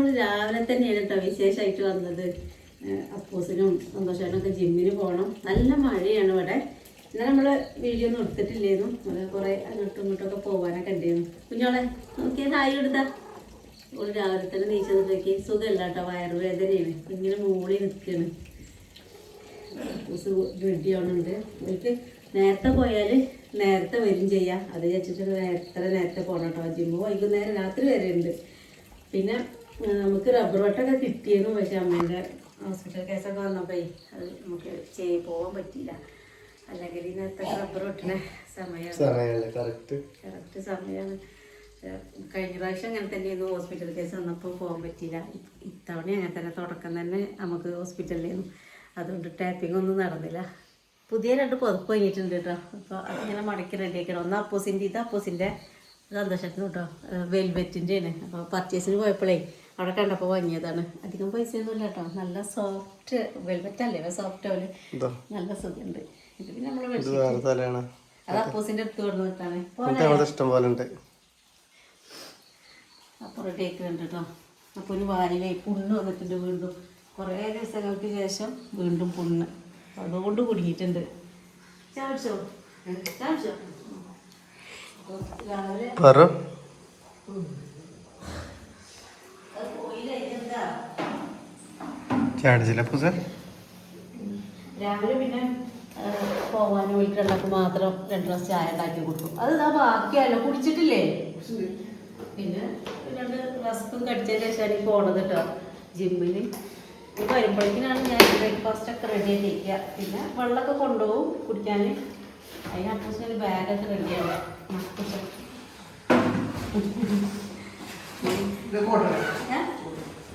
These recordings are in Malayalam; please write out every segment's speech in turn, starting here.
നമ്മൾ രാവിലെ തന്നെയാണ് കേട്ടോ വിശേഷമായിട്ട് വന്നത്. അപ്പൂസിനും സന്തോഷേട്ടനൊക്കെ ജിമ്മിന് പോകണം. നല്ല മഴയാണ് ഇവിടെ. ഇന്നലെ നമ്മൾ വീഡിയോ ഒന്നും എടുത്തിട്ടില്ലായിരുന്നു. അത് കുറേ അങ്ങോട്ടും ഇങ്ങോട്ടൊക്കെ പോകാനൊക്കെ ഉണ്ടായിരുന്നു. കുഞ്ഞോളെ നോക്കിയാൽ ഹായ് എടുത്താ ഒരു രാവിലെ തന്നെ നീച്ചത് നോക്കി. സുഖമല്ല കേട്ടോ, വയറുവേദനയാണ്. ഇങ്ങനെ മൂളി നിൽക്കുകയാണ്. അപ്പൂസ് റെഡിയാവുന്നുണ്ട്. എനിക്ക് നേരത്തെ പോയാൽ നേരത്തെ വരും ചെയ്യാം. അത് വെച്ചിട്ട് നേരത്തെ പോകണം കേട്ടോ. ജിമ്മ് വൈകുന്നേരം രാത്രി വരെ ഉണ്ട്. പിന്നെ നമുക്ക് റബ്ബർ വെട്ടൊക്കെ കിട്ടിയിരുന്നു. പക്ഷെ അമ്മേൻ്റെ ഹോസ്പിറ്റൽ കേസൊക്കെ വന്നപ്പോൾ അത് നമുക്ക് പോകാൻ പറ്റിയില്ല. അല്ലെങ്കിൽ നേരത്തെ റബ്ബർ വെട്ടണ സമയമാണ്. കറക്റ്റ് സമയമാണ്. കഴിഞ്ഞ പ്രാവശ്യം അങ്ങനെ തന്നെയായിരുന്നു. ഹോസ്പിറ്റൽ കേസ് വന്നപ്പോൾ പോകാൻ പറ്റിയില്ല. ഇത്തവണ അങ്ങനെ തന്നെ തുടക്കം തന്നെ നമുക്ക് ഹോസ്പിറ്റലിലായിരുന്നു. അതുകൊണ്ട് ടാപ്പിംഗ് ഒന്നും നടന്നില്ല. പുതിയ 2 പുതപ്പ് കഴിഞ്ഞിട്ടുണ്ട് കേട്ടോ. അപ്പോൾ അതിങ്ങനെ മടക്കി റെഡിയാക്കണം. ഒന്ന് അപ്പൂസിൻ്റെ സന്തോഷത്തിന് കേട്ടോ, വെൽവെറ്റിൻ്റെയാണ്. അപ്പോൾ പർച്ചേസിന് പോയപ്പോഴേ അവിടെ കണ്ടപ്പോൾ വാങ്ങിയതാണ്. അധികം പൈസയൊന്നുമില്ല കേട്ടോ. നല്ല സോഫ്റ്റ് വെൽവെറ്റ് അല്ലേ, സോഫ്റ്റ് പോലെ നല്ല സുഖമുണ്ട്. ഇത് പിന്നെ നമ്മൾ അത് അപ്പൂസിൻ്റെ അടുത്ത് കൊടുത്തിട്ടാണ്. അപ്പോൾ റെഡിയാക്കുന്നുണ്ട് കേട്ടോ. അപ്പോൾ ഒരു വാനിലേ പുണ്ണ് വന്നിട്ടുണ്ട്. വീണ്ടും കുറേ ദിവസങ്ങൾക്ക് ശേഷം വീണ്ടും പുണ്ണ്. അതുകൊണ്ട് കുടുങ്ങിയിട്ടുണ്ട്. ചാടിച്ചോ രാവിലെ രാവിലെ പിന്നെ പോവാൻ വീട്ടിലുണ്ടാക്കി മാത്രം 2 ഗ്ലാസ് ചായ ഉണ്ടാക്കി കൊടുക്കും. അത് ഇതാ ബാക്കിയല്ലോ, കുടിച്ചിട്ടില്ലേ? പിന്നെ 2 റസ്കും കടിച്ചതിന് ശേഷമാണ് പോണത് കേട്ടോ ജിമ്മിൽ. വരുമ്പോഴേക്കിനാണ് ഞാൻ ബ്രേക്ക്ഫാസ്റ്റൊക്കെ റെഡിയാക്കി വയ്ക്കുക. പിന്നെ വെള്ളമൊക്കെ കൊണ്ടുപോകും കുടിക്കാൻ. അതിനപ്പുറത്ത് ബാഗൊക്കെ റെഡിയാണ്.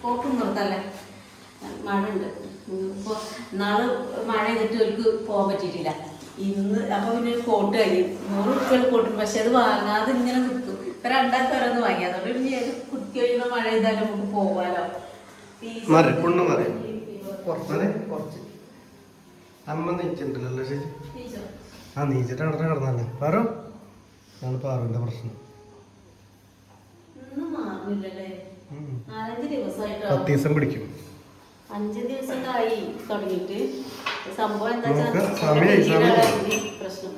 കോട്ടും നിർത്തല്ലേ, മഴ ഉണ്ട്. ഇപ്പോൾ നാളെ മഴ ചെയ്തിട്ട് അവർക്ക് പോകാൻ പറ്റിയിട്ടില്ല. ഇന്ന് അപ്പോൾ പിന്നെ ഒരു കോട്ട് കഴിയും. 100 റുപ്യ കോട്ടും. പക്ഷെ അത് വാങ്ങാതെ ഇങ്ങനെ നിൽക്കും. ഇപ്പം 2 പേരൊന്ന് വാങ്ങി. അതുകൊണ്ട് ഇനി കുത്തി കഴിയുന്ന മഴ ചെയ്താലും നമുക്ക് പോകാമല്ലോ. അമ്മ നീച്ചിട്ടുണ്ടല്ലോ ചേച്ചി. ആ നീച്ചിട്ട് അവിടെ കിടന്നല്ലേ പാറു. അതാണ് പാറുവിന്റെ പ്രശ്നം. 10 ദിവസം പിടിക്കും. 5 ദിവസമൊക്കെ ആയി തുടങ്ങിയിട്ട്. സംഭവം എന്താ പ്രശ്നം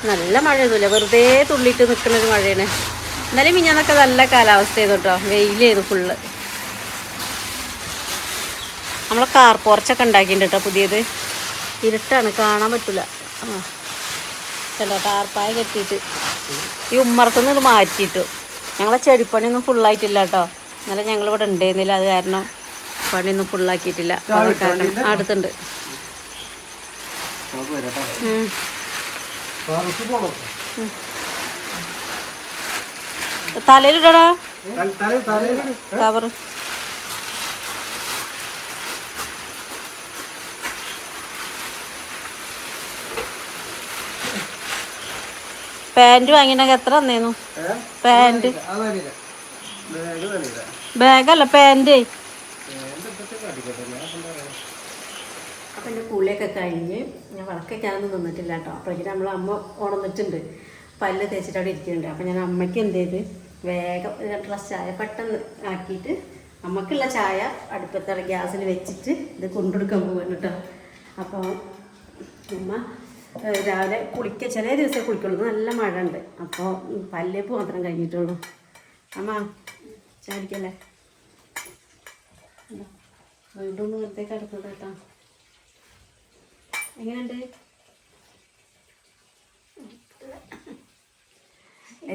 നല്ല മഴയൊന്നുമില്ല, വെറുതെ തുള്ളിയിട്ട് നിൽക്കുന്നൊരു മഴയാണ്. എന്നാലും മിഞ്ഞാന്നൊക്കെ നല്ല കാലാവസ്ഥയായിരുന്നു കേട്ടോ. വെയിലായിരുന്നു ഫുള്ള്. നമ്മളെ കാർ പോർച്ചൊക്കെ ഉണ്ടാക്കിയിട്ടുണ്ട് കേട്ടോ പുതിയത്. ഇരുട്ടാണ്, കാണാൻ പറ്റില്ല. ചില ടാർപ്പായ കെട്ടിയിട്ട് ഈ ഉമ്മറത്തുനിന്ന് ഇത് മാറ്റിയിട്ടു. ഞങ്ങളെ ചെടിപ്പണിയൊന്നും ഫുള്ളായിട്ടില്ല കേട്ടോ. എന്നാലും ഞങ്ങളിവിടെ ഉണ്ടായിരുന്നില്ല. അത് കാരണം പണിയൊന്നും ഫുള്ളാക്കിയിട്ടില്ല. കാരണം അടുത്തുണ്ട്. തലയിലിടടാ കവറ്. പാൻറ് വാങ്ങിനൊക്കെ എത്ര തന്നേന്നു? Pant ബാഗല്ല pant. അപ്പം എൻ്റെ കുളിയൊക്കെ കഴിഞ്ഞ് ഞാൻ വിളക്കൊക്കെയാണെന്ന് നിന്നിട്ടില്ല കേട്ടോ. അപ്പോഴേക്കും നമ്മൾ അമ്മ ഉണർന്നിട്ടുണ്ട്. പല്ല് തേച്ചിട്ട് അവിടെ ഇരിക്കുന്നുണ്ട്. അപ്പം ഞാൻ അമ്മയ്ക്ക് എന്ത് ചെയ്ത് വേഗം 2 ഗ്ലാസ് ചായ പെട്ടെന്ന് ആക്കിയിട്ട് അമ്മക്കുള്ള ചായ അടുപ്പത്തട ഗ്യാസിൽ വെച്ചിട്ട് ഇത് കൊണ്ടുകൊടുക്കാൻ പോകുന്നു കേട്ടോ. അപ്പോൾ അമ്മ രാവിലെ ചില ദിവസമേ കുളിക്കുള്ളൂ. നല്ല മഴ ഉണ്ട്. അപ്പോൾ പല്ലേപ്പ് മാത്രം കഴിഞ്ഞിട്ടുള്ളൂ. അമ്മ ചാടിക്കല്ലേ. വീണ്ടും നേരത്തേക്ക് അടുത്തത് കേട്ടോ. എങ്ങനെയുണ്ട്?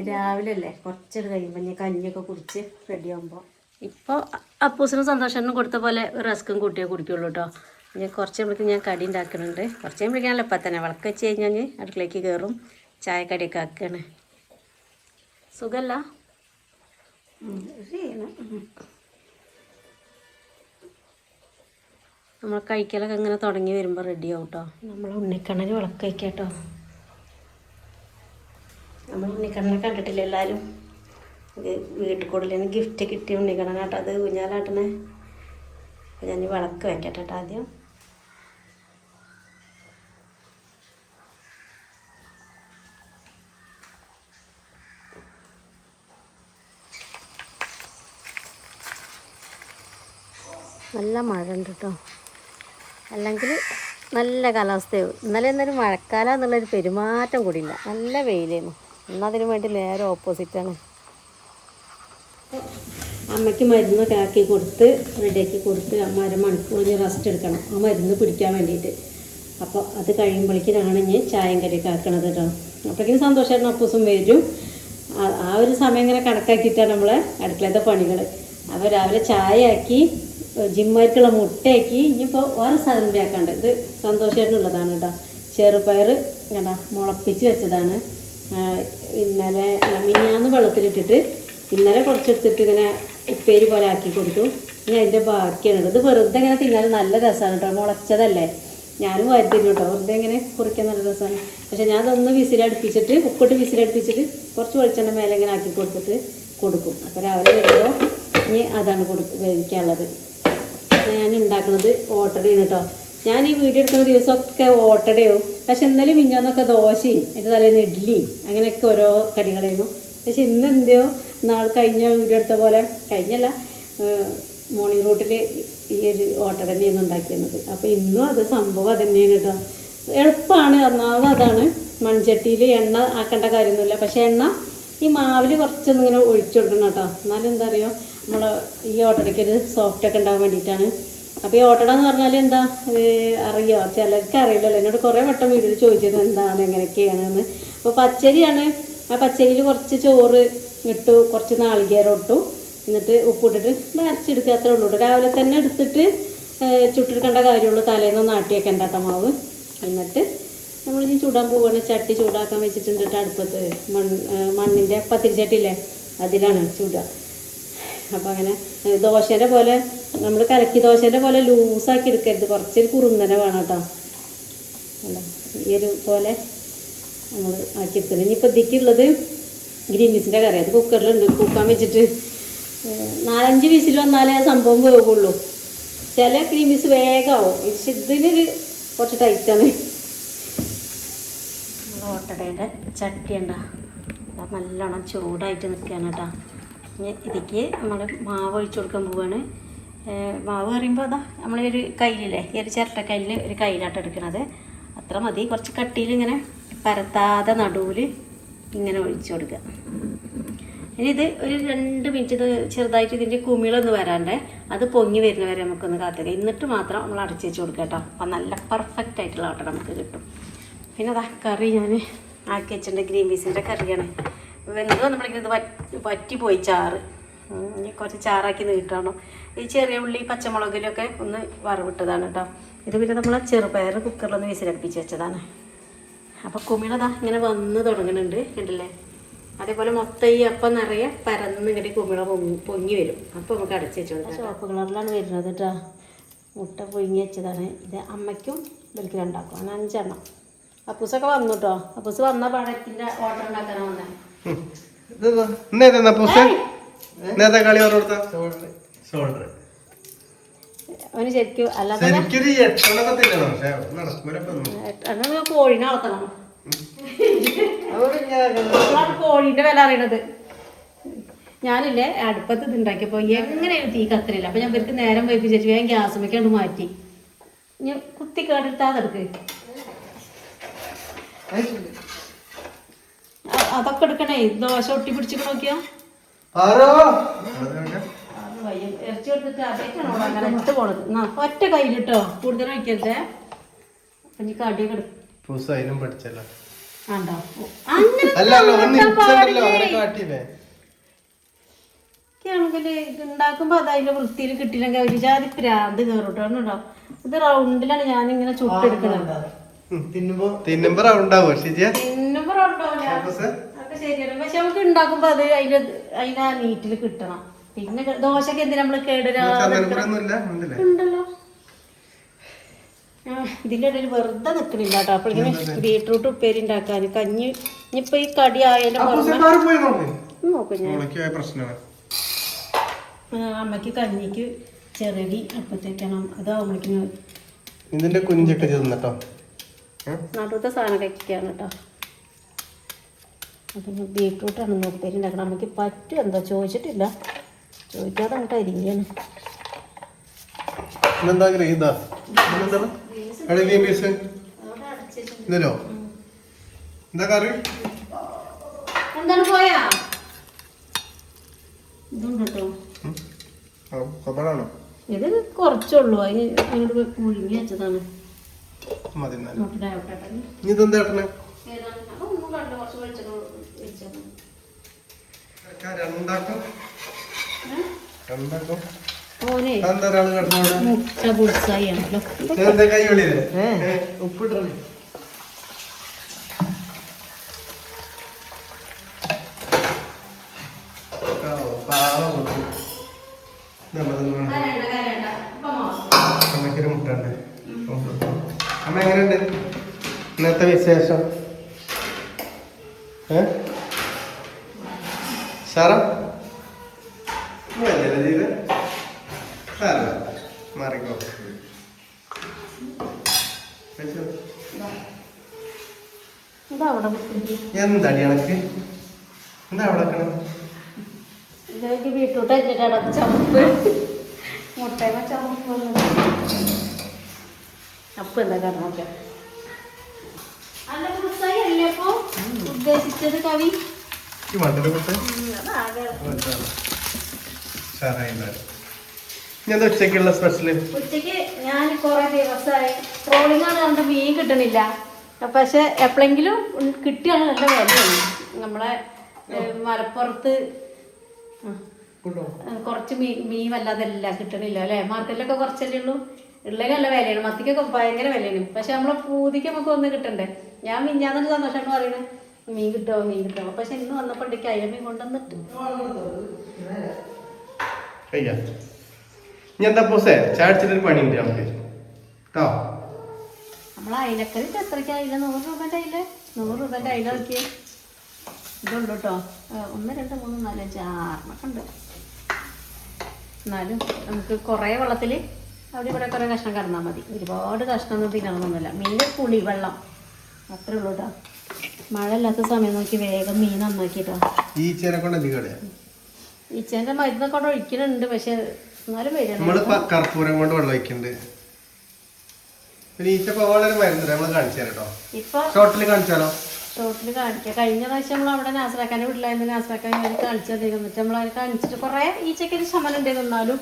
രാവിലെ അല്ലേ, കുറച്ചൊരു കഴിയുമ്പോൾ ഞാൻ കഞ്ഞിയൊക്കെ കുടിച്ച് റെഡിയാകുമ്പോൾ. ഇപ്പോൾ അപ്പൂസിനും സന്തോഷനും കൊടുത്ത പോലെ റസ്കും കൂട്ടിയേ കുടിക്കുള്ളൂ കേട്ടോ. ഞാൻ കുറച്ച് കഴിയുമ്പോഴേക്കും ഞാൻ കടി ഉണ്ടാക്കുന്നുണ്ട്. കുറച്ച് കഴിയുമ്പോഴേക്കാണല്ലോ ഇപ്പം തന്നെ വിളക്ക് വെച്ച് കഴിഞ്ഞാൽ അടുക്കളയ്ക്ക് കയറും. ചായക്കടിയൊക്കെ ആക്കുകയാണ്. സുഖമല്ല നമ്മൾ കഴിക്കലൊക്കെ ഇങ്ങനെ തുടങ്ങി വരുമ്പോൾ റെഡിയാവും കേട്ടോ. നമ്മൾ ഉണ്ണിക്കണ്ണന് വിളക്ക് വയ്ക്കാം കേട്ടോ. നമ്മൾ ഉണ്ണിക്കണ്ണനെ കണ്ടിട്ടില്ല എല്ലാവരും. വീട്ടിൽ കൂടുതൽ ഗിഫ്റ്റ് കിട്ടിയ ഉണ്ണിക്കണ്ണനാട്ടോ. അത് ഊഞ്ഞാലാട്ടണേ. അപ്പോൾ ഞാൻ വിളക്ക് വയ്ക്കട്ടെ കേട്ടോ ആദ്യം. നല്ല മഴ ഉണ്ട് കേട്ടോ. അല്ലെങ്കിൽ നല്ല കാലാവസ്ഥയാവും. ഇന്നലെ എന്നൊരു മഴക്കാലം എന്നുള്ളൊരു പെരുമാറ്റം കൂടിയില്ല. നല്ല വെയിലായിരുന്നു. എന്നതിന് വേണ്ടി നേരെ ഓപ്പോസിറ്റാണ്. അമ്മയ്ക്ക് മരുന്നൊക്കെ ആക്കി കൊടുത്ത് റെഡിയാക്കി കൊടുത്ത് അമ്മ അരമണിക്കൂറിന് റെസ്റ്റ് എടുക്കണം ആ മരുന്ന് പിടിക്കാൻ വേണ്ടിയിട്ട്. അപ്പോൾ അത് കഴിയുമ്പോഴേക്കാണ് ഞാൻ ചായം കറിയൊക്കെ ആക്കണത് കേട്ടോ. അപ്പോഴേക്കും സന്തോഷമായിരുന്നു. അപ്പൂസും വരും. ആ ഒരു സമയം ഇങ്ങനെ കണക്കാക്കിയിട്ടാണ് നമ്മളെ അടുക്കളത്തെ പണികൾ. അപ്പോൾ രാവിലെ ചായ ആക്കി ജിമ്മാർക്കുള്ള മുട്ടയാക്കി. ഇനിയിപ്പോൾ വേറെ സാധനം ഉണ്ടാക്കാണ്ട്. ഇത് സന്തോഷമായിട്ടുള്ളതാണ് കേട്ടോ. ചെറുപയർ കേട്ടോ മുളപ്പിച്ച് വെച്ചതാണ്. ഇന്നലെ മിനിഞ്ഞാന്ന് വെള്ളത്തിലിട്ടിട്ട് ഇന്നലെ കുറച്ചെടുത്തിട്ട് ഇങ്ങനെ ഉപ്പേരി പോലെ ആക്കി കൊടുത്തു. ഇനി അതിൻ്റെ ബാക്കിയാണ്. ഇത് വെറുതെ ഇങ്ങനെ തിന്നാൻ നല്ല രസമാണ് കേട്ടോ. മുളച്ചതല്ലേ. ഞാനും വരുത്തിരുന്നു കേട്ടോ. വെറുതെ ഇങ്ങനെ കുറിക്കാൻ നല്ല രസമാണ്. പക്ഷെ ഞാൻ അതൊന്ന് വിസിലടുപ്പിച്ചിട്ട് ഉപ്പിട്ട് വിസിലടുപ്പിച്ചിട്ട് കുറച്ച് വെളിച്ചെണ്ണ മേലെ ഇങ്ങനെ ആക്കി കൊടുത്തിട്ട് കൊടുക്കും. അപ്പോൾ രാവിലെ വരുമ്പോൾ ഇനി അതാണ് വേവിക്കാനുള്ളത്. ഞാൻ ഉണ്ടാക്കുന്നത് ഓട്ടടയാണ് കേട്ടോ. ഞാൻ ഈ വീഡിയോ എടുക്കുന്ന ദിവസമൊക്കെ ഓട്ടടയാവും. പക്ഷെ ഇന്നലെ മിഞ്ഞാന്നൊക്കെ ദോശയും അതിൻ്റെ തലേന്ന് ഇഡ്ഡലിയും അങ്ങനെയൊക്കെ ഓരോ കടികളായിരുന്നു. പക്ഷെ ഇന്ന് എന്തെയോ കഴിഞ്ഞ വീഡിയോ എടുത്ത പോലെ കഴിഞ്ഞല്ല മോർണിംഗ് റൂട്ടിൽ ഈ ഒരു ഓട്ടട തന്നെയാണ് ഉണ്ടാക്കിയിരുന്നത്. അപ്പോൾ ഇന്നും അത് സംഭവം അത് തന്നെയാണ് കേട്ടോ. എളുപ്പമാണ്. ഒന്നാമത് അതാണ് മൺചട്ടിയിൽ എണ്ണ ആക്കേണ്ട കാര്യമൊന്നുമില്ല. പക്ഷേ എണ്ണ ഈ മാവിൽ കുറച്ചൊന്നും ഇങ്ങനെ ഒഴിച്ചു കൊടുക്കണം കേട്ടോ. എന്നാലും എന്താ പറയുക നമ്മൾ ഈ ഓട്ടടയ്ക്ക് ഒരു സോഫ്റ്റൊക്കെ ഉണ്ടാകാൻ വേണ്ടിയിട്ടാണ്. അപ്പോൾ ഈ ഓട്ടട എന്ന് പറഞ്ഞാൽ എന്താ അറിയോ? ചിലർക്ക് അറിയില്ലല്ലോ. എന്നോട് കുറേ വട്ടം വീട്ടിൽ ചോദിച്ചത് എന്താണ് എങ്ങനെയൊക്കെയാണെന്ന്. അപ്പോൾ പച്ചരിയാണ്. ആ പച്ചരിയിൽ കുറച്ച് ചോറ് ഇട്ടു, കുറച്ച് നാളികേരം ഇട്ടു, എന്നിട്ട് ഉപ്പിട്ടിട്ട് അരച്ചെടുക്കുക. അത്രേ ഉള്ളൂ. രാവിലെ തന്നെ എടുത്തിട്ട് ചുട്ടെടുക്കേണ്ട കാര്യമുള്ളൂ. തലേന്നൊന്ന് ആട്ടി വെക്കേണ്ട കേട്ടോ മാവ്. എന്നിട്ട് നമ്മളിനി ചൂടാൻ പോവുകയാണ്. ചട്ടി ചൂടാക്കാൻ വെച്ചിട്ടുണ്ട് അടുപ്പത്ത്. മണ്ണിൻ്റെ പത്തിരിച്ചട്ടിയില്ലേ അതിലാണ് ചൂടുക. അപ്പോൾ അങ്ങനെ ദോശേൻ്റെ പോലെ നമ്മൾ കലക്കി ദോശേൻ്റെ പോലെ ലൂസാക്കി എടുക്കരുത്. കുറച്ചൊരു കുറുന്നനെ വേണം കേട്ടോ. അല്ല ഈ ഒരു പോലെ നമ്മൾ ആക്കി എടുക്കുന്നത്. ഇനിയിപ്പോൾ ഇതിക്കുള്ളത് ഗ്രീൻ പീസിൻ്റെ കറി. അത് കുക്കറിലുണ്ട്. കൂക്കാൻ വെച്ചിട്ട് 4-5 വിസിൽ വന്നാലേ ആ സംഭവം വേവുള്ളൂ. ചില ഗ്രീൻ പീസ് വേഗമാവും. പക്ഷെ ഇതിനൊരു കുറച്ച് ടൈറ്റാണ്. ഓട്ടടയുടെ ചട്ടി ഉണ്ടോ നല്ലോണം ചൂടായിട്ട് നിൽക്കുകയാണ് കേട്ടോ. ഇനി ഇതിക്ക് നമ്മൾ മാവ് ഒഴിച്ചു കൊടുക്കാൻ പോവുകയാണ്. മാവ് പറയുമ്പോൾ അതാ നമ്മളൊരു കയ്യിലില്ലേ ഈ ഒരു ചിരട്ടക്കല്ലിൽ ഒരു കയ്യിലാട്ട് എടുക്കണത്. അത്ര മതി. കുറച്ച് കട്ടിയിൽ ഇങ്ങനെ പരത്താതെ നടുവിൽ ഇങ്ങനെ ഒഴിച്ചു കൊടുക്കുക. ഇനി ഇത് ഒരു 2 മിനിറ്റ് ഇത് ചെറുതായിട്ട് ഇതിൻ്റെ കുമിളൊന്ന് വരാണ്ടേ അത് പൊങ്ങി വരുന്നവരെ നമുക്കൊന്ന് കാത്തിരിക്കാം. എന്നിട്ട് മാത്രം നമ്മൾ അടച്ചു വെച്ച് കൊടുക്കുക കേട്ടോ. അപ്പം നല്ല പെർഫെക്റ്റ് ആയിട്ടുള്ള ഓട്ട നമുക്ക് കിട്ടും. പിന്നെ അതാ കറി ഞാൻ ആക്കി വെച്ചിട്ടുണ്ട്. ഗ്രീൻ പീസിൻ്റെ കറിയാണ്. വെന്ത് നമ്മളിങ്ങനെ ഇത് പറ്റിപ്പോയി ചാറ്. ഇനി കുറച്ച് ചാറാക്കി നീട്ടണം. ഈ ചെറിയ ഉള്ളി പച്ചമുളകിലൊക്കെ ഒന്ന് വറവിട്ടതാണ് കേട്ടോ. ഇത് പിന്നെ നമ്മൾ ചെറുപയർ കുക്കറിലൊന്ന് വിസിലടുപ്പിച്ച് വെച്ചതാണ്. അപ്പോൾ കുമിളതാ ഇങ്ങനെ വന്ന് തുടങ്ങുന്നുണ്ട് കണ്ടില്ലേ. അതേപോലെ മൊത്തം ഈ അപ്പം നിറയെ പരന്ന് ഇങ്ങനെ കുമിള പൊങ്ങി വരും. അപ്പോൾ നമുക്ക് അടച്ച് വെച്ച് കൊടുക്കാം. ചുവപ്പ് കളറിലാണ് വരുന്നത് കേട്ടോ. മുട്ട പൊങ്ങി വെച്ചതാണ്. ഇത് അമ്മയ്ക്കും ഇവർക്ക് രണ്ടാക്കും. അങ്ങനെ 5 എണ്ണം. അപ്പൂസൊക്കെ വന്നു കേട്ടോ. അപ്പൂസ് വന്ന പാടത്തിൻ്റെ ഓട്ടം ഉണ്ടാക്കാനാണ് വന്നത്. അവന് ശരിക്കും അല്ലാതെ കോഴിനെ വളർത്തണം. കോഴീൻ്റെ വില അറിയണത്. ഞാനില്ലേ അടുപ്പത്ത് ഇത് ഉണ്ടാക്കിയപ്പോൾ എങ്ങനെയാണ് തീ കത്തലില്ല. അപ്പോൾ ഞാൻ ഇവർക്ക് നേരം വൈപ്പിച്ചു ഞാൻ ഗ്യാസ് വെക്കാണ്ട് മാറ്റി. ഞാൻ കുത്തി കേടെടുത്താൽ എടുക്ക്. അതൊക്കെ എടുക്കണേ. ദോശ ഒട്ടി പിടിച്ചിട്ട് നോക്കിയോ. ഇറച്ചി കൊടുത്തിട്ട് അതേക്കാണോ അങ്ങനെ ഇട്ട് പോണത്. ഒറ്റ കയ്യിലിട്ടോ കൂടുതൽ വയ്ക്കരുതേ. അപ്പൊ ഇനി കടിയൊക്കെ എടുക്കും. ആണെങ്കിൽ ഇത് ഉണ്ടാക്കുമ്പോ അത് അതിന്റെ വൃത്തിയിൽ കിട്ടിയില്ലെങ്കിൽ ഒരു ജാതി പ്രാന്ത് കയറിട്ടോ. ഇത് റൗണ്ടിലാണ് ഞാനിങ്ങനെ ചുട്ടെടുക്കുന്നത്. തിന്നുമ്പോ റൗണ്ടാവോ? തിന്നുമ്പോ റൗണ്ടാവില്ല. അതൊക്കെ ശരിയാണ്. പക്ഷെ നമുക്ക് ഉണ്ടാക്കുമ്പോ അത് അതിനാ നീറ്റിൽ കിട്ടണം. പിന്നെ ദോശക്ക് എന്തിനാ നമ്മള് കേടുണ്ടല്ലോ. ഇതിൻ്റെ ഇടയിൽ വെറുതെ നിൽക്കണില്ല കേട്ടോ. അപ്പോൾ ഇങ്ങനെ ബീട്രൂട്ട് ഉപ്പേരി ഉണ്ടാക്കാൻ കഞ്ഞി. ഇനിയിപ്പോ ഈ കടി ആയാലും നോക്കും ഞാൻ. അമ്മയ്ക്ക് കഞ്ഞിക്ക് ചെറുകി അപ്പത്തേക്കണം. അതാവുമ്പോഴേക്കും ഇതിന്റെ കുഞ്ഞൊക്കെ ചെന്നിട്ടോ നടുത്തെ സാധനം കഴിക്കാണ് കേട്ടോ. അപ്പം ബീട്രൂട്ടാണ് ഉപ്പേരി ഉണ്ടാക്കണം. അമ്മയ്ക്ക് പറ്റും എന്തോ ചോദിച്ചിട്ടില്ല. ചോദിക്കാതെ അങ്ങോട്ട് അരിയാണ്. ഇന്നെന്താ ഇതാ ഇന്നെന്താണ് എവിടെ ഗ്രീൻ പീസ് ഇന്നല്ലോ എന്താ കറി എന്താണ് പോയാ ഇതുണ്ട് കേട്ടോ. കൊപ്പടാണോ ഇത് കുറച്ചുള്ളൂ, അതിന് അങ്ങോട്ട് മുഴുങ്ങി വെച്ചതാണ്. മതി മുട്ട ഇതെന്താ ഏട്ടനെ ഒന്നും കണ്ടു, കുറച്ച് വെളിച്ചെണ്ണ വെച്ചത്. രണ്ടാക്കും രണ്ടാക്കും ഓനെ എന്താ ഒരാള് കിടന്നോടെ മുട്ട പുളിസായി ആണല്ലോ. എന്താ കൈ വെളിയില്ലേ ഉപ്പിട്ടേ അമ്മയ്ക്കൊരു മുട്ടുണ്ട്. അമ്മ എങ്ങനെയുണ്ട് ഇന്നത്തെ വിശേഷം? സാറാ ചെയ്ത് സാറല്ല മാറിക്കോ. എന്താടി എനക്ക് എന്താ അവിടെ വെക്കണം? ഇതിലേക്ക് ബീട്രൂട്ട് അരിഞ്ഞിട്ടാണ് ചുമപ്പ് മുട്ടയുടെ ചുമപ്പ് അപ്പ് എന്താ കാരണം നോക്ക. അല്ല പുസ്തകം അല്ലേ അപ്പൊ ഉദ്ദേശിച്ചത് കവി? ഉച്ചക്കുള്ള സ്പെഷ്യല് ഉച്ചക്ക് ഞാൻ കുറെ ദിവസമായി ട്രോളിംഗ് ആണ് കണ്ട് മീൻ കിട്ടണില്ല. പക്ഷെ എപ്പോഴെങ്കിലും കിട്ടിയാണ് നല്ല വിലയാണ്. നമ്മളെ മലപ്പുറത്ത് കുറച്ച് മീൻ വല്ലാതെ എല്ലാം കിട്ടണില്ല അല്ലേ? മാർക്കറ്റിലൊക്കെ കുറച്ചല്ലേ ഉള്ളൂ. ഉള്ളതിന് നല്ല വിലയാണ്, മത്തിക്കൊക്കെ ഭയങ്കര വിലയാണ്. പക്ഷെ നമ്മളെ പൂതിക്ക് നമുക്ക് ഒന്ന് കിട്ടണ്ടേ. ഞാൻ മിഞ്ഞാന്നൊരു സന്തോഷമാണ് പറയുന്നത് മീൻ കിട്ടുമോ മീൻ കിട്ടുമോ. പക്ഷെ ഇന്ന് വന്നപ്പോൾ എനിക്ക് അയില മീൻ കൊണ്ടുവന്നിട്ട് എന്താ പോസേ ചാടിച്ചിട്ടൊരു പണിയുണ്ട് നമുക്ക് കേട്ടോ. നമ്മളെ അയിലക്കറി എത്രയ്ക്ക് അയില? 100 രൂപൻ്റെ അയില, 100 രൂപൻ്റെ അയില നോക്കിയേ. ഇതുള്ളൂ കേട്ടോ. 1 2 3 4 5 6 ഉണ്ട്. എന്നാലും നമുക്ക് കുറേ വെള്ളത്തിൽ അവിടെ ഇവിടെ കുറേ കഷ്ണം കടന്നാൽ മതി. ഒരുപാട് കഷ്ണമൊന്നും തിന്നണമെന്നൊന്നുമില്ല. മീൻ പുളി വെള്ളം അത്രേ ഉള്ളൂ കേട്ടോ. മഴ ഇല്ലാത്ത സമയം നോക്കി വേഗം മീൻ നന്നാക്കിട്ടോ. ഈച്ചേന്റെ മരുന്നൊക്കെ അവിടെ ഒഴിക്കുന്നുണ്ട്. പക്ഷെ എന്നാലും വരും. കർപ്പൂരം കൊണ്ട് വെള്ളം ഒഴിക്കുന്നുണ്ട്. ഇപ്പൊ ഷോർട്ടിൽ കാണിച്ചാലോ? ഷോർട്ടിൽ കാണിക്കാം. കഴിഞ്ഞ പ്രാവശ്യം നമ്മൾ അവിടെ നാസറാക്കാൻ്റെ വീട്ടിലായിരുന്നു. നാസറാക്കാൻ കാണിച്ചത് എന്നിട്ട് നമ്മൾ അതിന് കാണിച്ചിട്ട് കുറേ ഈച്ചയ്ക്കൊരു ശമനം ഉണ്ടായിരുന്നു. എന്നാലും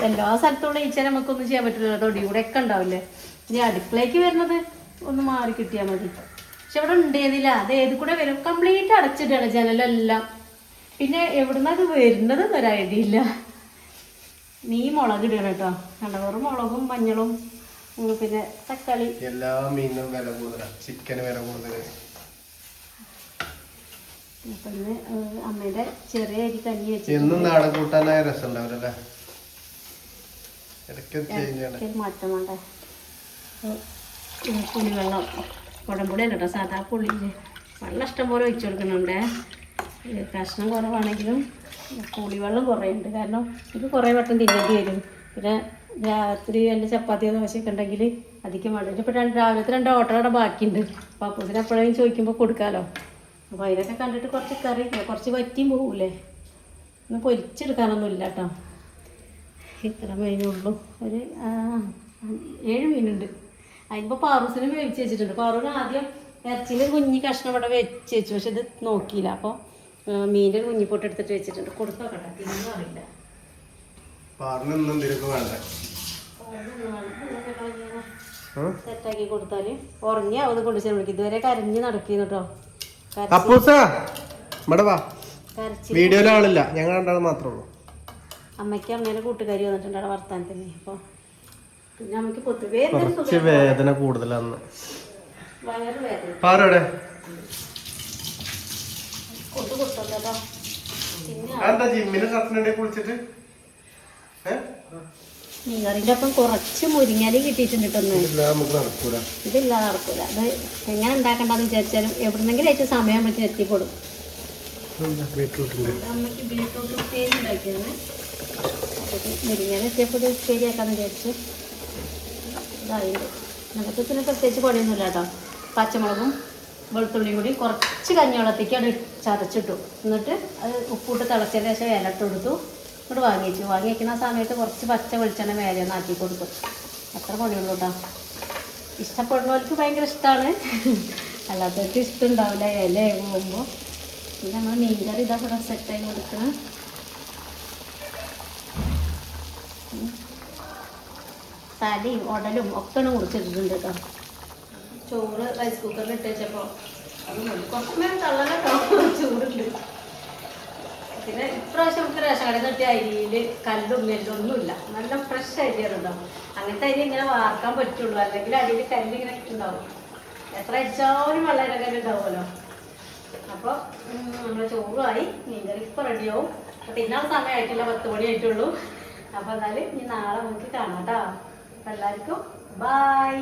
എല്ലാ സ്ഥലത്തുള്ള ഈച്ച നമുക്കൊന്നും ചെയ്യാൻ പറ്റില്ല. തൊടി കൂടെ ഒക്കെ ഉണ്ടാവില്ലേ. ഇനി അടുക്കളയ്ക്ക് വരുന്നത് ഒന്ന് മാറി കിട്ടിയാൽ മതി. പക്ഷെ ഇവിടെ ഉണ്ടേന്നില്ല. അത് ഏത് കൂടെ വരും? കംപ്ലീറ്റ് അടച്ചിട്ടാണ് ജനലെല്ലാം. പിന്നെ എവിടുന്ന അത് വരുന്നത് ഒരു ഐഡിയ ഇല്ല. നീ മുളക് ഇടണം കേട്ടോ. കണ്ടവറും മുളകും മഞ്ഞളും പിന്നെ തക്കാളി. എല്ലാ മീനും വില കൂടുതലാണ്, ചിക്കന് വില കൂടുതൽ. പിന്നെ അമ്മയുടെ ചെറിയ അരി കഞ്ഞി വെച്ച് എന്നും നാടൻ കൂട്ടാനായ രസം ഉണ്ടാവില്ലല്ലേ? മാറ്റം വേണ്ടേ. പുളിവെള്ളം കുടംപുളിയല്ല കേട്ടോ, സാധാ പുളിയില്ലേ. വെള്ളം ഇഷ്ടം പോലെ ഒഴിച്ചു കൊടുക്കുന്നുണ്ടേ. കഷ്ണം കുറവാണെങ്കിലും പുളിവെള്ളം കുറേ ഉണ്ട്. കാരണം ഇത് കുറേ വട്ടം തിന്നേണ്ടി വരും. പിന്നെ രാത്രി വല്ല ചപ്പാത്തിയോ ദോശയൊക്കെ ഉണ്ടെങ്കിൽ അധികം വേണ്ട. ഇപ്പോൾ രാവിലത്തെ 2 ഓട്ടോടെ ബാക്കിയുണ്ട്. അപ്പോൾ അപ്പൂസിന് എപ്പോഴെങ്കിലും ചോദിക്കുമ്പോൾ കൊടുക്കാമല്ലോ. അപ്പോൾ അതിനൊക്കെ കണ്ടിട്ട് കുറച്ച് കറി കുറച്ച് വറ്റിയും പോകൂലേ. ഒന്ന് പൊരിച്ചെടുക്കാനൊന്നുമില്ല കേട്ടോ. ഇത്ര മീനുള്ളൂ. ഒരു 7 മീനുണ്ട്. അതിനിപ്പോൾ പാറൂസിന് വേവിച്ച് വെച്ചിട്ടുണ്ട്. പാറൂന് ആദ്യം ഇറച്ചിയിൽ കുഞ്ഞി കഷ്ണം ഇവിടെ വെച്ച് വെച്ചു. പക്ഷെ ഇത് നോക്കിയില്ല. അപ്പോൾ മീൻ്റെ കുഞ്ഞിപ്പൊട്ട് എടുത്തിട്ട് വെച്ചിട്ടുണ്ട്. കൊടുത്തോക്കട്ടെ, തിന്നു അറിയില്ല. സെറ്റാക്കി കൊടുത്താല് ഉറങ്ങിയാ അത് കൊണ്ട് ചെലവിളിക്കും. ഇതുവരെ കരഞ്ഞ് നടക്കുന്നു കേട്ടോ. വീഡിയോയിലെ ആളില്ല, ഞങ്ങൾ രണ്ടാളും മാത്രമേ ഉള്ളൂ. അമ്മയ്ക്ക് അമ്മേനെ കൂട്ടുകാരി വന്നിട്ടുണ്ട് അവിടെ വർത്താനത്തിന്. അപ്പോൾ പിന്നെ നമുക്ക് പൊതുവേ വേദന കൂടുതലാന്ന്. വയറ് വേദന പാറോടെ കൊണ്ട് കൊടുത്തോട്ടോ. ജിമ്മിന് ഷർട്ടിനെ കുളിച്ചിട്ട് മീൻകറിൻ്റെ ഒപ്പം കുറച്ച് മുരിങ്ങാലി കിട്ടിയിട്ടുണ്ട് കേട്ടൊന്ന്. ഇതില്ലാതെ നടക്കൂല. അത് എങ്ങനെ ഉണ്ടാക്കണ്ടെന്ന് വിചാരിച്ചാലും എവിടുന്നെങ്കിലും ആയിട്ട് സമയം പറ്റി എത്തിക്കൊടുക്കും. അമ്മയ്ക്ക് ബീട്രൂട്ട് ഉപ്പേരി ഉണ്ടാക്കിയാണ്. മുരിങ്ങാലി എത്തിയപ്പോൾ ഉപ്പേരിയാക്കാന്ന് വിചാരിച്ചു. ഇതായിട്ട് നമുക്ക് പിന്നെ പ്രത്യേകിച്ച് പണിയൊന്നുമില്ല കേട്ടോ. പച്ചമുളകും വെളുത്തുള്ളിയും കൂടി കുറച്ച് കഞ്ഞിവെള്ളത്തേക്ക് അത് ചതച്ചിട്ടു. എന്നിട്ട് അത് ഉപ്പിട്ട് തിളച്ചതിന് ശേഷം ഇലട്ട് കൊടുത്തു. ഇങ്ങോട്ട് വാങ്ങി വയ്ക്കുന്ന സമയത്ത് കുറച്ച് പച്ച വെളിച്ചെണ്ണ മേലെ ഒന്ന് ആക്കി കൊടുക്കും. അത്ര പണിയുള്ളൂ കേട്ടോ. ഇഷ്ടപ്പെടുന്നവർക്ക് ഭയങ്കര ഇഷ്ടമാണ്, അല്ലാത്തവർക്ക് ഇഷ്ടമുണ്ടാവില്ല ഇല പോകുമ്പോൾ. പിന്നെ നമ്മൾ മീൻകറി ഇതാ ഇവിടെ സെറ്റായി കൊടുക്കണം. തലയും ഉടലും ഒക്കെ മുറിച്ചിട്ടിട്ടുണ്ട് കേട്ടോ. ചോറ് റൈസ് കുക്കറിൽ ഇട്ട് വെച്ചപ്പോൾ അത് കുറച്ച് നേരം തള്ളലോ ചൂടുണ്ട്. പിന്നെ ഇപ്രാവശ്യം നമുക്ക് റേഷൻ കടയിൽ കിട്ടിയ അരിയിൽ കല്ലും നെല്ലും ഒന്നുമില്ല, നല്ല ഫ്രഷ് അരിയാണ് കേട്ടോ. അങ്ങനത്തെ അരി ഇങ്ങനെ വാർക്കാൻ പറ്റുള്ളൂ, അല്ലെങ്കിൽ അരിയിൽ കല്ലിങ്ങനെ ഇട്ടുണ്ടാവും. എത്ര അരിച്ചാലും വളരെ കല്ല് ഉണ്ടാവുമല്ലോ. അപ്പോൾ നമ്മുടെ ചോറുമായി, മീൻകറി ഇപ്പോൾ റെഡിയാവും. അപ്പോൾ തിന്നാൻ സമയമായിട്ടില്ല, 10 മണി ആയിട്ടുള്ളൂ. അപ്പോൾ എന്നാലും ഇനി നാളെ നമുക്ക് കാണാം കേട്ടോ. അപ്പോൾ എല്ലാവർക്കും ബായ്.